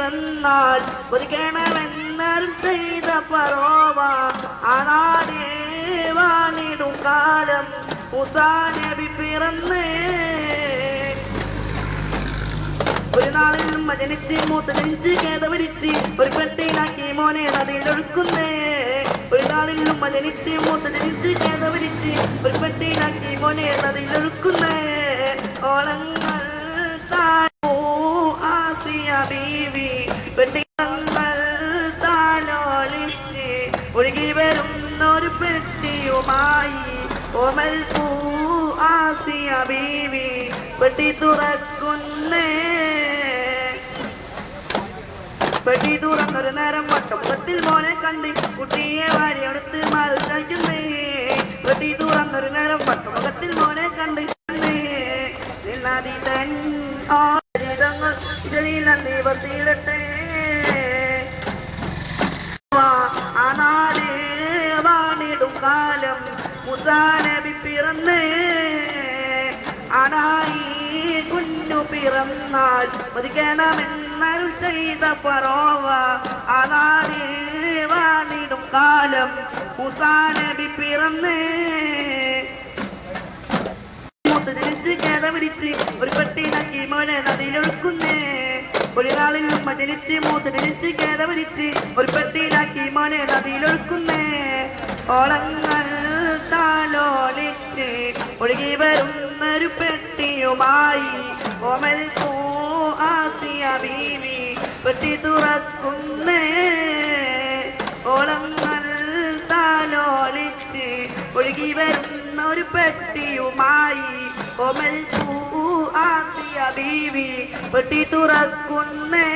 പിറന്നാൽ ഒരുക്കണമെന്നരും ചെയ്ത പറോവ ആനാടേ വാണിടും കാലം മൂസാ നബി പിറന്നേ. ഒരു നാളിൽ ജനിച്ച് മൂത്ത് ജനിച്ച് കേതവരിച്ച് ഒരു പെട്ടിയിലാക്കി മോനെ നദിയിലൊഴുക്കുന്നേ. ഒരു നാളിൽ ജനിച്ച് മൂത്ത് ജനിച്ച് കേതവരിച്ച് ഒരു പെട്ടിയിലാക്കി മോനെ നദിയിലൊഴുക്കുന്നേ. ഓളങ്ങൾ താനോ ആസിയ ബീവി പെട്ടികൾ താലോലിച്ച് ഒഴുകി വരുന്നൊരു പെട്ടിയുമായി ഓമൽ പൂ ആസിയ ബീവി പെട്ടി തുറക്കുന്നേ. പെട്ടി തുറന്നൊരു നേരം വട്ടമുഖത്തിൽ മോനെ കണ്ട് കുട്ടിയെ വാരിയെടുത്ത് മറിക്കുന്നേ. പെട്ടി തുറന്നൊരു നേരം വട്ടമുഖത്തിൽ മോനെ കണ്ട് നിന്നാതീതൻ ആതങ്ങൾ നിവർത്തിയിടട്ടെ. ആനാടേ വാണിടും കാലം മൂസാ നബി പിറന്നേ. ആനായി കുഞ്ഞു പിറന്നാൽ മതിക്കണമെന്നരുൾ ചെയ്ത പറോവ ആനാടേ വാണിടും കാലം മൂസാ നബി പിറന്നേ. ജനിച്ച് കേതപിടിച്ച് ഒരു പെട്ടിയിലാക്കി മോനെ നദിയിലൊഴുക്കുന്നേ. ഒരു നാളിൽ ജനിച്ച് മൂത്ത് ജനിച്ച് കേതപിടിച്ച് ഒരു പെട്ടിയിലാക്കി മോനെ നദിയിലൊഴുക്കുന്നേ. ഓളങ്ങൾ താലോലിച്ച് ഒഴുകി വരുന്നൊരു പെട്ടിയുമായി ഓമൽ പൂ ആസിയ ബീവി പെട്ടി തുറക്കുന്നേ. ഓളങ്ങൾ താലോലിച്ച് ഒഴുകി വരുന്ന ഒരു പെട്ടിയുമായി ഓമൽ പൂ ആസിയ ബീവി പെട്ടി തുറക്കുന്നേ.